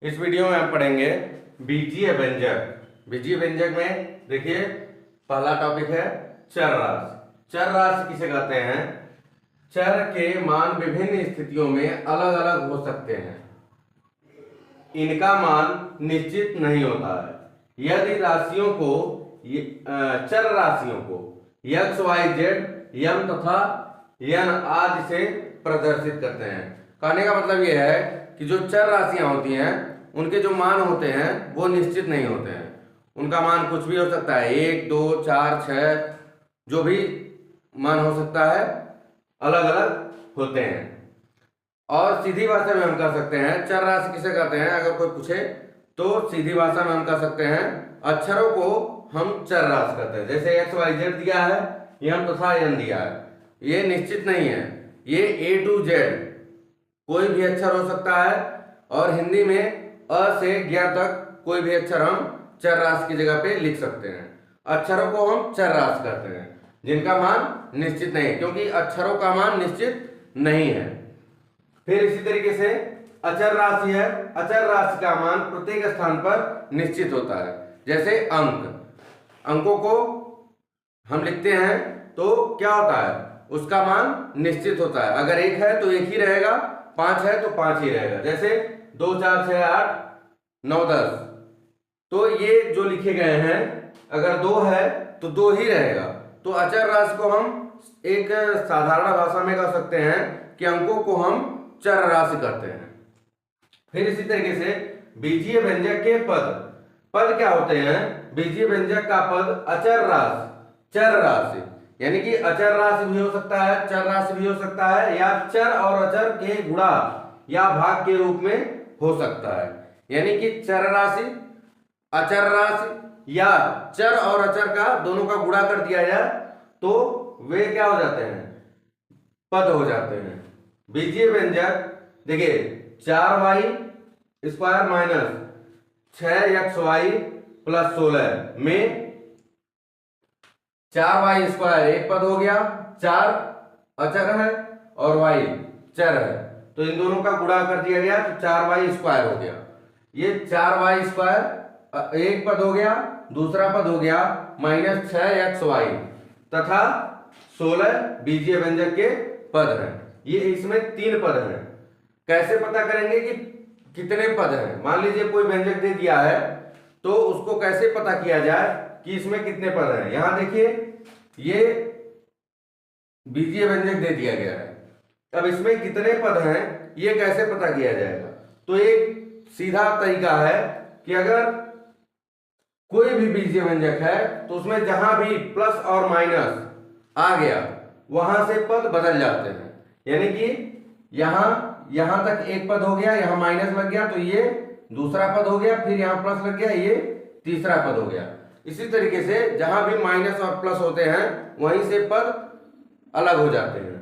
इस वीडियो में हम पढ़ेंगे बीजीय व्यंजक। बीजीय व्यंजक में देखिए पहला टॉपिक है चर राशि। चर राशि किसे कहते हैं? चर के मान विभिन्न स्थितियों में अलग अलग हो सकते हैं। इनका मान निश्चित नहीं होता है। यदि राशियों को चर राशियों को x, y, z, यम तथा यन आदि से प्रदर्शित करते हैं। कहने का मतलब यह है कि जो चर राशियां होती हैं उनके जो मान होते हैं वो निश्चित नहीं होते हैं। उनका मान कुछ भी हो सकता है, 1, 2, 4, 6, जो भी मान हो सकता है, अलग अलग होते हैं। और सीधी भाषा में हम कह सकते हैं चर राशि किसे कहते हैं, अगर कोई पूछे तो सीधी भाषा में हम कह सकते हैं अक्षरों को हम चर राशि कहते हैं। जैसे x, y, z दिया है, यम तथा यन दिया है, ये निश्चित नहीं है। ये A to Z कोई भी अक्षर हो सकता है, और हिंदी में अ से ज्ञ तक कोई भी अक्षर हम चर राशि की जगह पे लिख सकते हैं। अक्षरों को हम चर राशि कहते हैं जिनका मान निश्चित नहीं है, क्योंकि अक्षरों का मान निश्चित नहीं है। फिर इसी तरीके से अचर राशि है। अचर राशि का मान प्रत्येक स्थान पर निश्चित होता है। जैसे अंकों को हम लिखते हैं तो क्या होता है, उसका मान निश्चित होता है। अगर 1 है तो 1 ही रहेगा, 5 है तो 5 ही रहेगा। जैसे 2, 4, 6, 8, 9, 10, तो ये जो लिखे गए हैं, अगर 2 है तो 2 ही रहेगा। तो अचर राशि को हम एक साधारण भाषा में कह सकते हैं कि अंकों को हम चर राशि करते हैं। फिर इसी तरीके से बीजीय व्यंजक के पद क्या होते हैं? बीजीय व्यंजक का पद अचर राशि, चर राशि, यानी कि अचर राशि भी हो सकता है, चर राशि भी हो सकता है, या चर और अचर के गुणा या भाग के रूप में हो सकता है। यानी कि चर राशि, अचर राशि या चर और अचर का दोनों का गुणा कर दिया जाए तो वे क्या हो जाते हैं? पद हो जाते हैं। बीजीय व्यंजक देखिए 4y square minus 6xy plus 16 में 4y स्क्वायर एक पद हो गया, 4 अचर है और y चर है, तो इन दोनों का गुणा कर दिया गया तो 4y स्क्वायर हो गया। ये 4y स्क्वायर एक पद हो गया, दूसरा पद हो गया माइनस 6xy तथा 16 बीजीय व्यंजक के पद हैं। ये इसमें 3 पद हैं। कैसे पता करेंगे कि कितने पद हैं? मान लीजिए कोई व्यंजक दे दिया है तो उसको कैसे पता किया जाए कि इसमें कितने पद हैं? यहां देखिए ये बीजीय व्यंजक दे दिया गया है, अब इसमें कितने पद हैं ये कैसे पता किया जाएगा? तो एक सीधा तरीका है कि अगर कोई भी बीजीय व्यंजक है तो उसमें जहां भी प्लस और माइनस आ गया वहां से पद बदल जाते हैं। यानी कि यहां तक एक पद हो गया, यहां माइनस लग गया तो ये दूसरा पद हो गया, फिर यहां प्लस लग गया, ये तीसरा पद हो गया। इसी तरीके से जहां भी माइनस और प्लस होते हैं वहीं से पद अलग हो जाते हैं।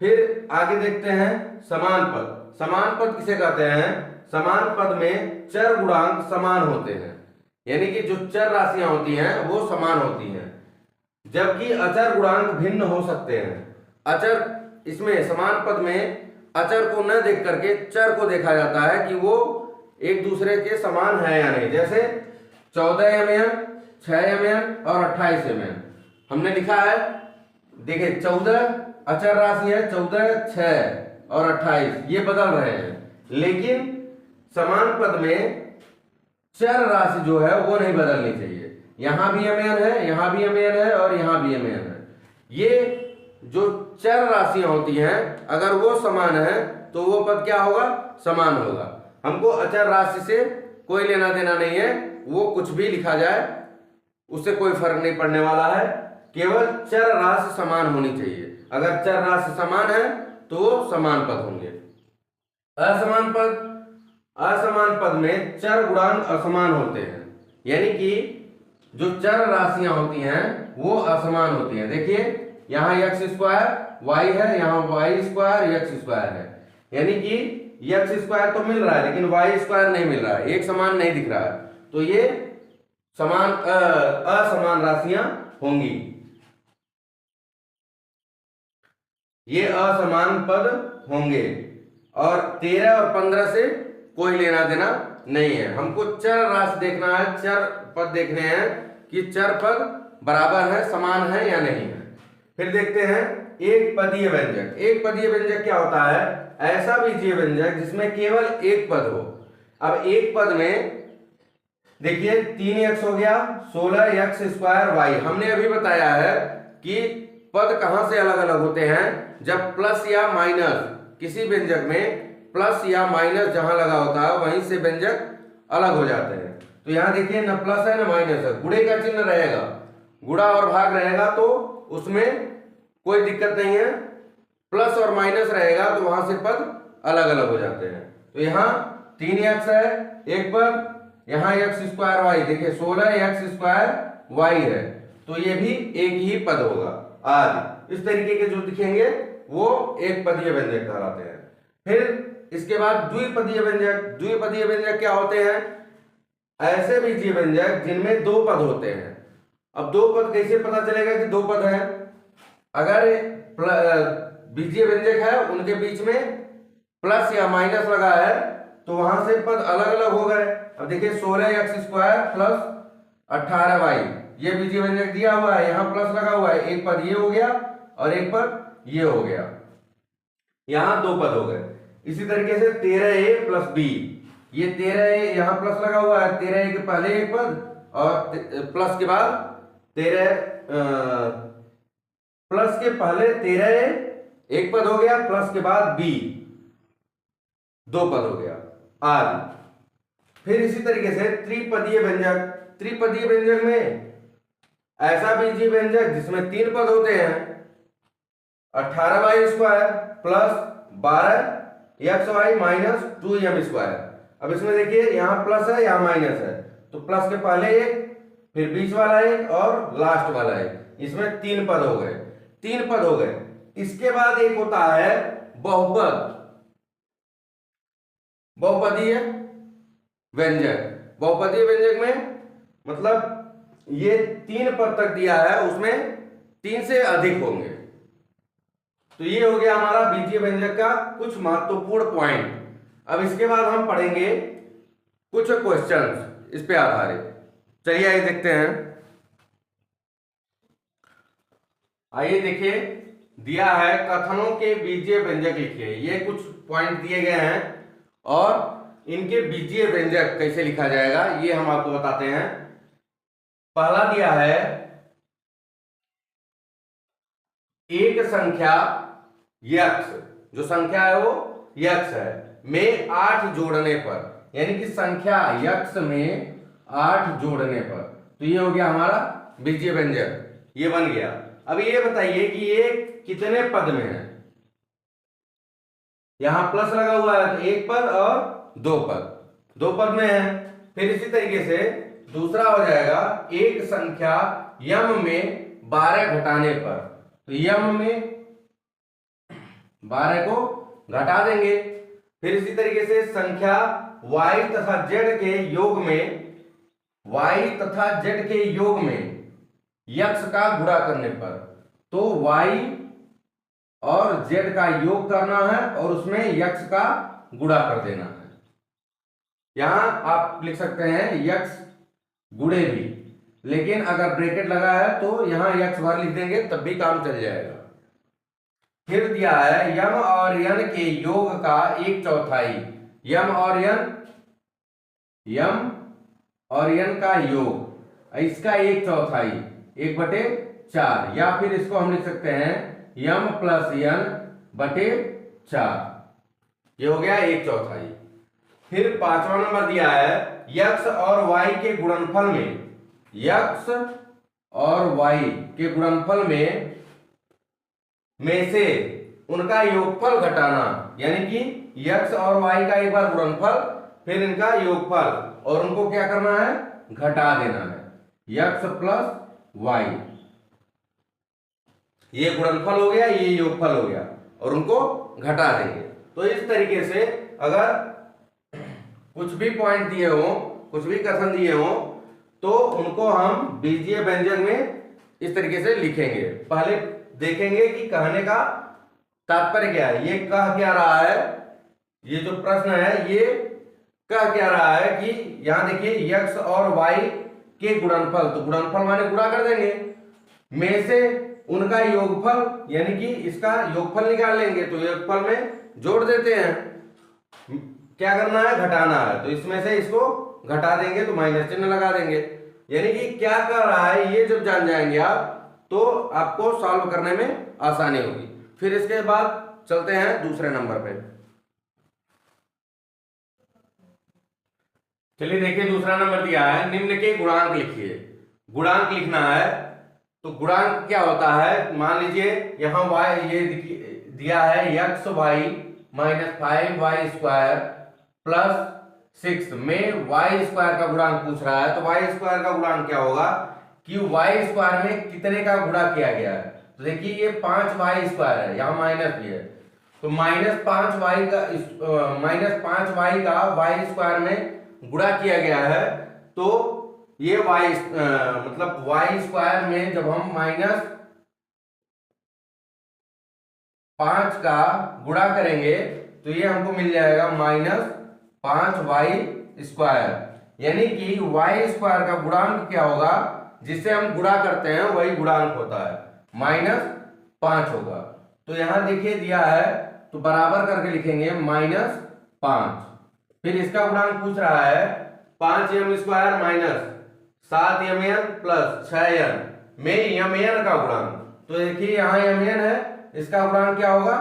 फिर आगे देखते हैं समान पद। समान पद किसे कहते हैं? समान पद में चर गुणांक समान होते हैं, यानी कि जो चर राशियां होती हैं वो समान होती हैं, जबकि अचर गुणांक भिन्न हो सकते हैं। अचर इसमें समान पद में अचर को न देख करके चर को देखा जाता है कि वो एक दूसरे के समान है या नहीं। जैसे 14 mn, 6 mn और 28 mn हमने लिखा है। देखिए 14 अचर राशि है, 14, 6 और 28 ये बदल रहे हैं, लेकिन समान पद में चर राशि जो है वो नहीं बदलनी चाहिए। यहां भी mn है, यहां भी mn है और यहां भी mn है। ये जो चर राशियां होती हैं अगर वो समान है तो वो पद क्या होगा? समान होगा। हमको अचर राशि से कोई लेना देना नहीं है, वो कुछ भी लिखा जाए उससे कोई फर्क नहीं पड़ने वाला है, केवल चर राशि समान होनी चाहिए। अगर चर राशि समान है तो वो समान पद होंगे। असमान पद में चर गुणांक असमान होते हैं, यानी कि जो चर राशियां होती हैं वो असमान होती हैं। देखिए यहाँ x स्क्वायर y है, यहाँ y स्क्वायर x स्क्वायर है, यानी कि x स्क्वायर तो मिल रहा है लेकिन y स्क्वायर नहीं मिल रहा है, एक समान नहीं दिख रहा है, तो ये समान असमान राशियां होंगी। ये असमान पद होंगे और 13 और 15 से कोई लेना देना नहीं है, हमको चर राशि देखना है, चर पद देखने हैं कि चर पद बराबर है, समान है या नहीं है। फिर देखते हैं एक पदीय व्यंजक। एक पदीय व्यंजक क्या होता है? ऐसा बीजीय व्यंजक जिसमें केवल एक पद हो। अब एक पद में देखिए 3x हो गया, 16x² y। हमने अभी बताया है कि पद कहां से अलग अलग होते हैं, जब प्लस या माइनस, किसी व्यंजक में प्लस या माइनस जहां लगा होता है वहीं से व्यंजक अलग हो जाते हैं। तो यहां देखिए न प्लस है न माइनस है, गुणे का चिन्ह रहेगा, गुणा और भाग रहेगा तो उसमें कोई दिक्कत नहीं है। प्लस और माइनस रहेगा तो वहां से पद अलग अलग हो जाते हैं। तो यहाँ 3x है एक पद, यहाँ x² y, देखिए 16x² y है, तो ये भी एक ही पद होगा। आदि इस तरीके के जो दिखेंगे वो एक पदीय व्यंजक कहलाते हैं। फिर इसके बाद द्विपदीय व्यंजक। द्विपदीय व्यंजक क्या होते हैं? ऐसे बीजीय व्यंजक जिनमें दो पद होते हैं। अब दो पद कैसे पता चलेगा कि दो पद है? अगर बीजीय व्यंजक है उनके बीच में प्लस या माइनस लगा है तो वहां से पद अलग अलग हो गए। अब देखिए 16x² प्लस 18y, ये बीजीय व्यंजक दिया हुआ है, यहाँ प्लस लगा हुआ है, एक पद ये हो गया और एक पद ये हो गया, यहाँ दो पद हो गए। इसी तरीके से 13a प्लस b, ये 13a यहाँ प्लस लगा हुआ है, 13a के पहले एक पद और प्लस के बाद 13 प्लस के पहले 13a एक पद हो गया, प्लस के बाद b दो पद हो गया आदि। फिर इसी तरीके से त्रिपदीय व्यंजक। त्रिपदीय व्यंजक में ऐसा बीजीय व्यंजक जिसमें तीन पद होते हैं, 18y² plus 12xy minus 2m²। अब इसमें देखिए यहाँ प्लस है यहाँ माइनस है, तो प्लस के पहले एक, फिर बीच वाला एक और लास्ट वाला एक, इसमें तीन पद हो गए, तीन पद हो गए। इसके बाद एक होता है बहुपद, बहुपदीय व्यंजक। बहुपदीय व्यंजक में मतलब ये तीन पद तक दिया है, उसमें तीन से अधिक होंगे। तो ये हो गया हमारा बीजीय व्यंजक का कुछ महत्वपूर्ण पॉइंट। अब इसके बाद हम पढ़ेंगे कुछ क्वेश्चंस इस पे आधारित। चलिए आइए देखते हैं। आइए देखिए, दिया है कथनों के बीजीय व्यंजक लिखिए। ये कुछ पॉइंट दिए गए हैं और इनके बीजीय व्यंजक कैसे लिखा जाएगा ये हम आपको बताते हैं। पहला दिया है एक संख्या यक्स, जो संख्या है वो यक्स है, में 8 जोड़ने पर, यानी कि संख्या यक्स में 8 जोड़ने पर, तो ये हो गया हमारा बीजीय व्यंजक, ये बन गया। अब ये बताइए कि ये कितने पद में है? यहां प्लस लगा हुआ है तो एक पद और दो पद, दो पद में है। फिर इसी तरीके से दूसरा हो जाएगा एक संख्या यम में 12 घटाने पर, तो यम में 12 को घटा देंगे। फिर इसी तरीके से संख्या y तथा z के योग में, y तथा z के योग में यक्स का गुणा करने पर, तो y और z का योग करना है और उसमें यक्स का गुणा कर देना है। यहां आप लिख सकते हैं यक्स गुणे भी, लेकिन अगर ब्रैकेट लगा है तो यहां यक्स भर लिख देंगे तब भी काम चल जाएगा। फिर दिया है यम और यन के योग का 1/4, यम और यन का योग, इसका 1/4, 1/4, या फिर इसको हम लिख सकते हैं यम प्लस यन बटे 4, ये हो गया 1/4। फिर पांचवा नंबर दिया है यक्स और वाई के गुणनफल में, यक्स और वाई के गुणनफल में से उनका योगफल घटाना, यानी कि यक्स और वाई का एक बार गुणनफल फिर इनका योगफल, और उनको क्या करना है? घटा देना है। यक्स प्लस वाई, ये गुणनफल हो गया, ये योगफल हो गया, और उनको घटा देंगे। तो इस तरीके से अगर कुछ भी पॉइंट दिए हो, कुछ भी कथन दिए हो, तो उनको हम बीजीय व्यंजक में इस तरीके से लिखेंगे। पहले देखेंगे कि कहने का तात्पर्य क्या है, ये कह क्या रहा है, ये जो प्रश्न है ये कह क्या रहा है कि यहाँ देखिए x और y के गुणनफल, तो गुणनफल माने गुणा कर देंगे, में से उनका योगफल यानी कि इसका योगफल निकाल लेंगे, तो योगफल में जोड़ देते हैं। क्या करना है, घटाना है, तो इसमें से इसको घटा देंगे तो माइनस चिन्ह लगा देंगे। यानी कि क्या कर रहा है ये जब जान जाएंगे आप तो आपको सॉल्व करने में आसानी होगी। फिर इसके बाद चलते हैं दूसरे नंबर पे। चलिए देखिए दूसरा नंबर दिया है, निम्न के गुणांक लिखिए। गुणांक लिखना है, तो गुणांक क्या होता है, मान लीजिए यहाँ y ये दिया है x y minus 5y square plus 6 में y स्क्वायर का गुणांक पूछ रहा है। तो y स्क्वायर का गुणांक क्या होगा कि y स्क्वायर में कितने का गुणा किया गया है। तो देखिए ये 5y स्क्वायर है, यहाँ माइनस भी है, तो माइनस 5y का y स्क्वायर में गुणा किया गया है। तो ये मतलब y स्क्वायर में जब हम माइनस 5 का गुणा करेंगे तो ये हमको मिल जाएगा माइनस 5y स्क्वायर। यानी कि y स्क्वायर का गुणांक क्या होगा, जिससे हम गुणा करते हैं वही गुणांक होता है, -5 होगा। तो यहां देखिए दिया है तो बराबर करके लिखेंगे -5। फिर इसका गुणांक पूछ रहा है 5m square minus 7mn plus 6n में mn का गुणांक। तो देखिए यहाँ mn है, इसका गुणांक क्या होगा,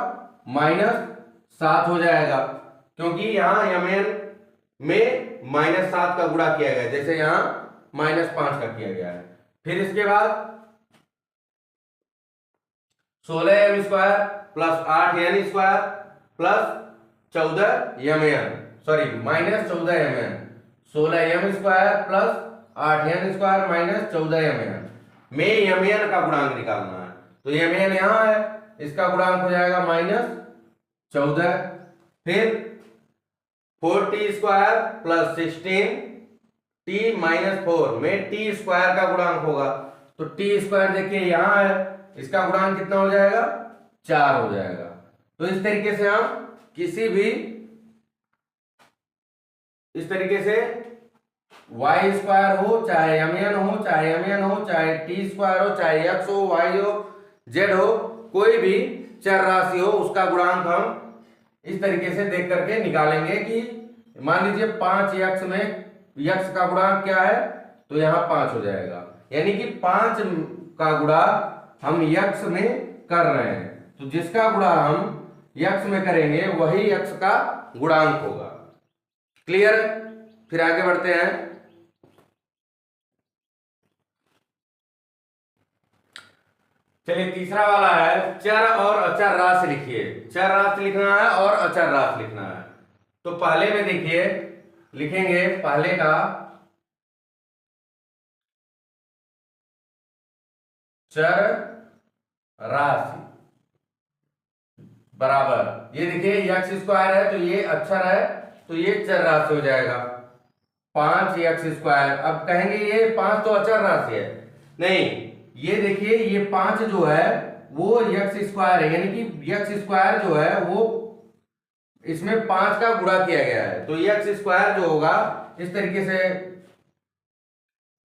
-7 हो जाएगा, क्योंकि यहाँ mn में -7 का गुणा किया गया, जैसे यहाँ -5 का किया गया है। फिर इसके बाद 16m square plus 8n square plus 14mn, sorry -14mn, 16m square plus 8n square minus 14mn में mn का गुणांक निकालना है। तो mn यहाँ है, इसका गुणांक हो जाएगा -14। फिर 4t square plus 16t minus 4 में t स्क्वायर का गुणांक होगा। तो t स्क्वायर देखिए यहाँ है, इसका गुणांक कितना हो जाएगा, 4 हो जाएगा। तो इस तरीके से हम किसी भी इस तरीके से y स्क्वायर हो चाहे mn हो चाहे mn हो चाहे t स्क्वायर हो चाहे x हो y हो z हो, कोई भी चर राशि हो उसका गुणांक हम इस तरीके से देख करके निकालेंगे। कि मान लीजिए 5x में x का गुणांक क्या है, तो यहाँ 5 हो जाएगा, यानी कि 5 का गुणा हम x में कर रहे हैं, तो जिसका गुणा हम x में करेंगे वही x का गुणांक होगा। क्लियर है? फिर आगे बढ़ते हैं। चलिए तीसरा वाला है, चर और अचर राशि लिखिए। चर राशि लिखना है और अचर राशि लिखना है। तो पहले में देखिए लिखेंगे, पहले का चर राशि बराबर, ये देखिए x स्क्वायर है तो ये अक्षर है, तो ये चर राशि हो जाएगा 5x स्क्वायर। अब कहेंगे ये 5 तो अचर राशि है, नहीं, ये देखिए ये 5 जो है वो x स्क्वायर है, यानी कि x स्क्वायर जो है वो इसमें 5 का गुणा किया गया है। तो x स्क्वायर जो होगा इस तरीके से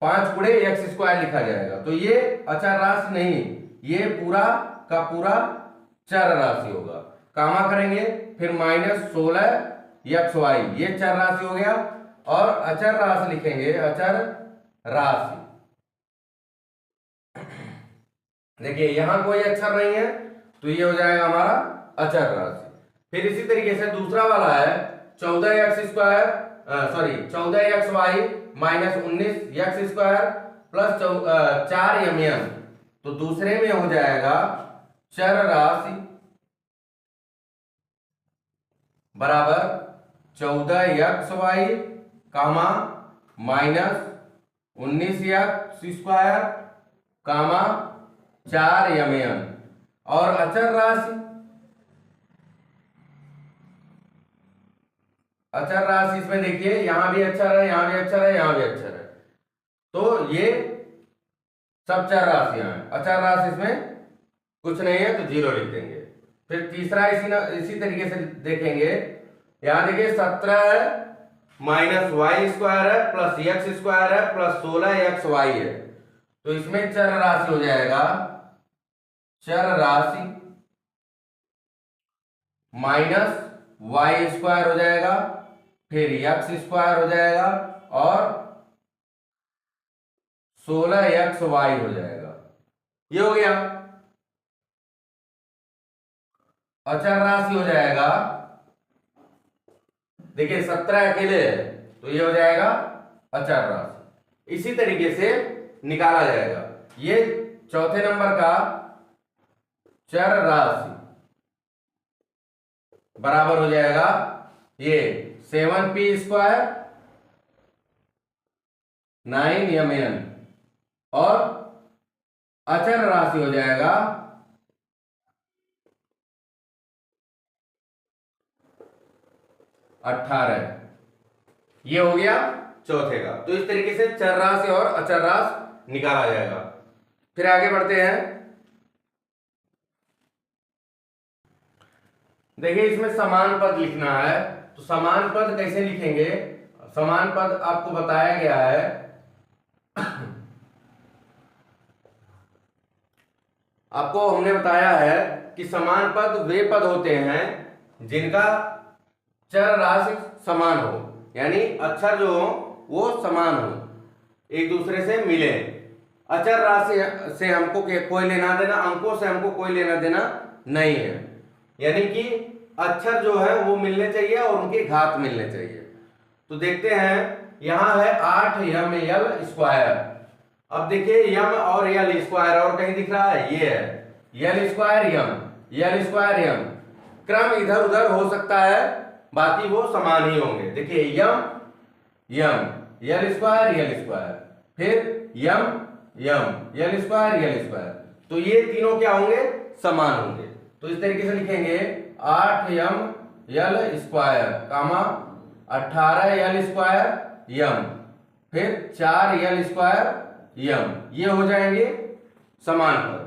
5 गुणे x स्क्वायर लिखा जाएगा। तो ये अचर राशि नहीं, ये पूरा का पूरा चर राशि होगा। कामा करेंगे, फिर -16xy, ये चर राशि हो गया। और अचर राशि लिखेंगे, अचर राशि, देखिए यहां कोई अक्षर नहीं है तो ये हो जाएगा हमारा अचर राशि। फिर इसी तरीके से दूसरा वाला है 14x square, sorry 14xy minus 19x square plus 4mn। तो दूसरे में हो जाएगा चर राशि बराबर 14xy comma minus 19x square कामा 4mn। और अचर राशि, अचर राशि इसमें देखिए यहां भी अक्षर है, यहां भी अक्षर है, यहां भी अक्षर है, तो ये सब चर राशियां हैं। अचर राशि इसमें कुछ नहीं है तो 0 लिख देंगे। फिर तीसरा इसी तरीके से देखेंगे, यहां देखिए 17 माइनस वाई स्क्वायर है प्लस एक्स स्क्वायर है प्लस 16xy है। तो इसमें चर राशि हो जाएगा, चर राशि माइनस वाई स्क्वायर हो जाएगा, फिर एक्स स्क्वायर हो जाएगा और 16xy हो जाएगा। ये हो गया। अचर राशि हो जाएगा, देखिए 17 अकेले है तो ये हो जाएगा अचर राशि। इसी तरीके से निकाला जाएगा। ये चौथे नंबर का चर राशि बराबर हो जाएगा ये 7p स्क्वायर 9mn और अचर राशि हो जाएगा 18। ये हो गया चौथे का। तो इस तरीके से चर राशि और अचर राशि निकाला जाएगा। फिर आगे बढ़ते हैं। देखिए इसमें समान पद लिखना है, तो समान पद कैसे लिखेंगे? समान पद आपको बताया गया है आपको हमने बताया है कि समान पद वे पद होते हैं जिनका चर राशि समान हो, यानी अक्षर जो हो वो समान हो, एक दूसरे से मिले। अचर राशि से हमको कोई लेना देना, अंकों से हमको कोई लेना देना नहीं है, यानी कि अक्षर जो है वो मिलने चाहिए और उनके घात मिलने चाहिए। तो देखते हैं, यहां है 8ml स्क्वायर। अब देखिए यम और यल स्क्वायर और कहीं दिख रहा है, ये है यल स्क्वायर यम, यल स्क्वायर यम। क्रम इधर उधर हो सकता है, बाकी वो समान ही होंगे। देखिए यम यम, यल स्क्वायर यल स्क्वायर, फिर यम यम, यल स्क्वायर यल स्क्वायर। तो ये तीनों क्या होंगे? समान होंगे। तो इस तरीके से लिखेंगे 8ml स्क्वायर कामा 18l स्क्वायर यम, फिर 4l स्क्वायर यम। ये हो जाएंगे समान पद।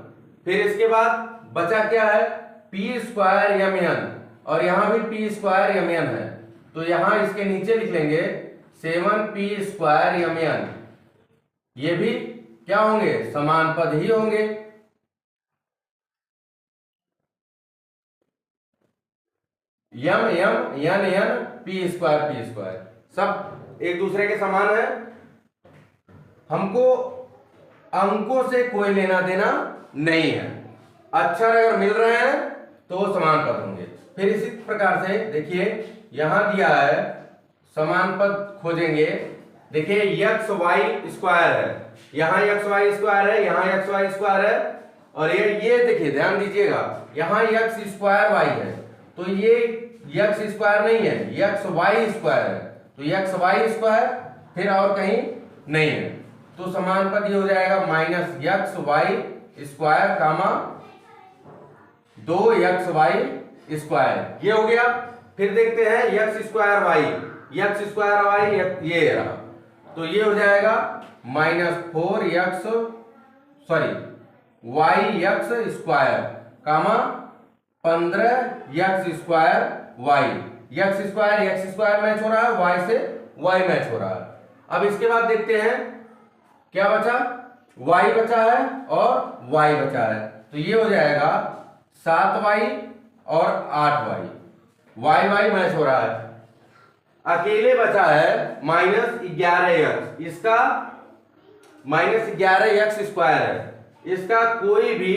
फिर इसके बाद बचा क्या है? p स्क्वायर यम एन, और यहां भी p स्क्वायर यम एन है, तो यहां इसके नीचे लिख लेंगे 7p स्क्वायर यम एन। ये भी क्या होंगे? समान पद ही होंगे। यम यम यन यन p स्क्वायर सब एक दूसरे के समान है। हमको अंकों से कोई लेना देना नहीं है। अक्षर अगर मिल रहे हैं तो वो समान पद होंगे। फिर इसी प्रकार से देखिए यहां दिया है समान पद खोजेंगे। देखिए एक्स वाई स्क्वायर है, यहाँ एक्स वाई स्क्वायर है, यहाँ एक्स वाई स्क्वायर है, और ये देखिए ध्यान दीजिएगा यहाँ एक्स स्क्वायर वाई है, तो ये एक्स स्क्वायर नहीं है, एक्स वाई स्क्वायर है। तो एक्स वाई स्क्वायर फिर और कहीं नहीं है, तो समान पद ये हो जाएगा minus x y square comma 2xy square. ये हो गया। फिर देखते हैं x square y, x square y ये रहा, तो ये हो जाएगा -4x y x square comma 15x square y. X square match हो रहा है, वाई से वाई मैच हो रहा है। अब इसके बाद देखते हैं क्या बचा? y बचा है और y बचा है, तो ये हो जाएगा 7y और 8y, y मैच हो रहा है। अकेले बचा है -11x, इसका -11x स्क्वायर है, इसका कोई भी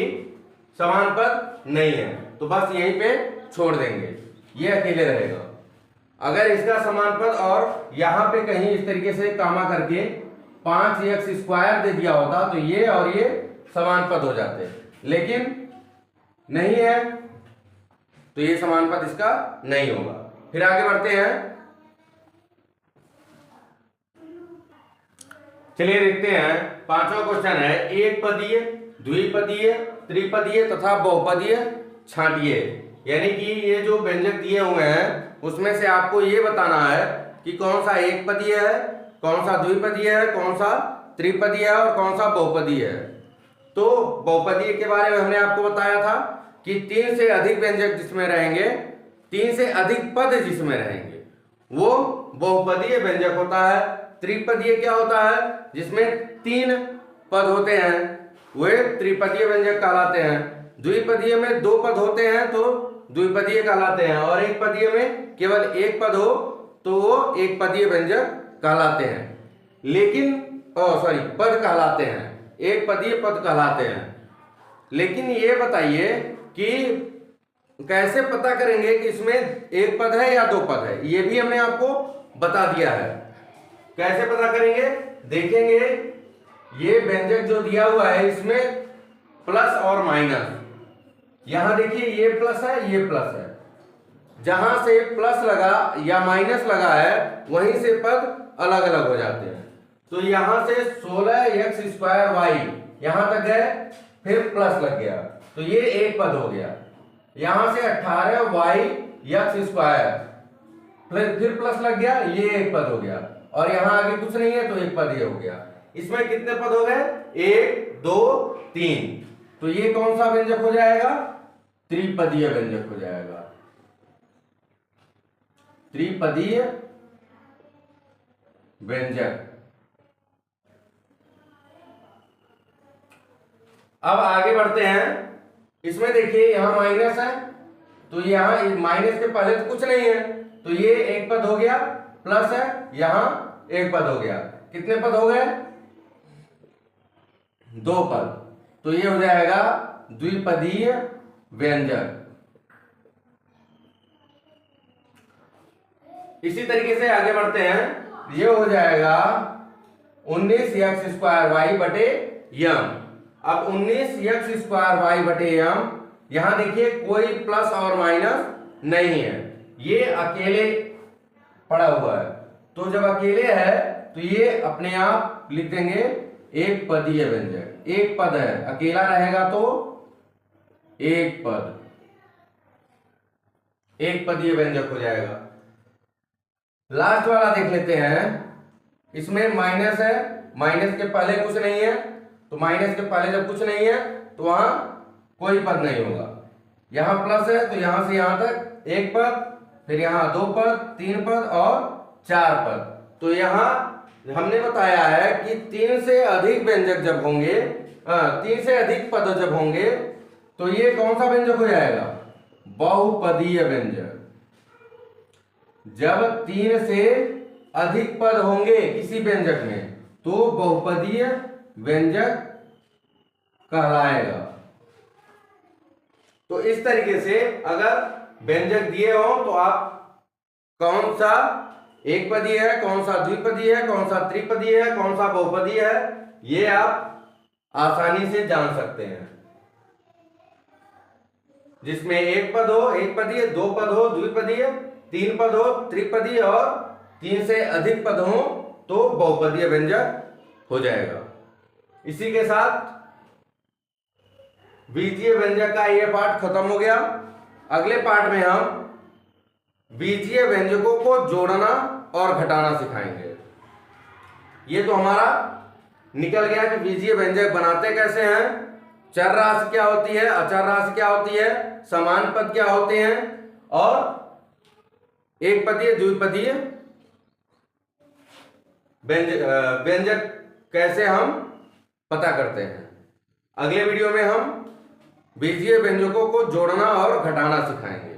समान पद नहीं है, तो बस यहीं पे छोड़ देंगे, ये अकेले रहेगा। अगर इसका समान पद और यहां पे कहीं इस तरीके से कामा करके 5x स्क्वायर दे दिया होता तो ये और ये समान पद हो जाते, लेकिन नहीं है, तो ये समान पद इसका नहीं होगा। फिर आगे बढ़ते हैं। चलिए देखते हैं, पांचवा क्वेश्चन है एक पदीय, द्विपदीय, त्रिपदीय तथा बहुपदीय छांटिए। यानी कि ये जो व्यंजक दिए हुए हैं उसमें से आपको ये बताना है कि कौन सा एक पदीय है, कौन सा द्विपदीय है, कौन सा त्रिपदीय है और कौन सा बहुपदीय है। तो बहुपदीय के बारे में हमने आपको बताया था कि 3 से अधिक व्यंजक जिसमें रहेंगे, 3 से अधिक पद जिसमें रहेंगे वो बहुपदीय व्यंजक होता है। त्रिपदीय क्या होता है? जिसमें 3 पद होते हैं वे त्रिपदीय व्यंजक कहलाते हैं। द्विपदीय में 2 पद होते हैं तो द्विपदीय कहलाते हैं, और एक पदीय में केवल 1 पद हो तो वो एक पदीय व्यंजक कहलाते हैं। लेकिन पद कहलाते हैं, एक पदीय पद कहलाते हैं। लेकिन ये बताइए कि कैसे पता करेंगे कि इसमें 1 पद है या 2 पद है? ये भी हमने आपको बता दिया है। कैसे पता करेंगे? देखेंगे ये व्यंजक जो दिया हुआ है इसमें प्लस और माइनस, यहां देखिए ये प्लस है, ये प्लस है। जहां से प्लस लगा या माइनस लगा है वहीं से पद अलग अलग हो जाते हैं। तो यहां से 16x² यहां तक है, फिर प्लस लग गया तो ये 1 पद हो गया। यहां से 18y(x²) फिर प्लस लग गया, ये 1 पद हो गया, और यहां आगे कुछ नहीं है तो 1 पद ये हो गया। इसमें कितने पद हो गए? 1 2 3। तो ये कौन सा व्यंजक हो जाएगा? त्रिपदीय व्यंजक हो जाएगा। त्रिपदीय व्यंजक। अब आगे बढ़ते हैं। इसमें देखिए यहां माइनस है तो यहां माइनस के पहले तो कुछ नहीं है तो ये 1 पद हो गया, प्लस है यहां 1 पद हो गया। कितने पद हो गए? 2 पद। तो ये हो जाएगा द्विपदीय व्यंजक। इसी तरीके से आगे बढ़ते हैं। ये हो जाएगा 19x²y/m। अब 19x²y/m, यहां देखिए कोई प्लस और माइनस नहीं है, ये अकेले पड़ा हुआ है। तो जब अकेले है तो ये अपने आप लिख देंगे एक पदीय व्यंजक। 1 पद है, अकेला रहेगा तो 1 पद, एक पदीय व्यंजक हो जाएगा। लास्ट वाला देख लेते हैं। इसमें माइनस है, माइनस के पहले कुछ नहीं है तो माइनस के पहले जब कुछ नहीं है तो वहां कोई पद नहीं होगा। यहां प्लस है तो यहां से यहां तक 1 पद, फिर यहां 2 पद, 3 पद और 4 पद। तो यहां हमने बताया है कि 3 से अधिक व्यंजक जब होंगे, 3 से अधिक पद जब होंगे तो ये कौन सा व्यंजक हो जाएगा? बहुपदीय व्यंजक। जब 3 से अधिक पद होंगे किसी व्यंजक में तो बहुपदीय व्यंजक कहलाएगा। तो इस तरीके से अगर व्यंजक दिए हो तो आप कौन सा एक पदीय है, कौन सा द्विपदीय है, कौन सा त्रिपदीय है, कौन सा बहुपदीय है, ये आप आसानी से जान सकते हैं। जिसमें 1 पद हो एक पदीय, 2 पद हो द्विपदीय, 3 पद हो त्रिपदीय और 3 से अधिक पद हो तो बहुपदीय व्यंजक हो जाएगा। इसी के साथ बीजीय व्यंजक का यह पाठ खत्म हो गया। अगले पाठ में हम बीजीय व्यंजकों को जोड़ना और घटाना सिखाएंगे। ये तो हमारा निकल गया कि बीजीय व्यंजक बनाते कैसे हैं, चर राशि क्या होती है, अचर राशि क्या होती है, समान पद क्या होते हैं, और एक पदीय द्विपदीय व्यंजक कैसे हम पता करते हैं। अगले वीडियो में हम बीजीय व्यंजकों को जोड़ना और घटाना सिखाएंगे।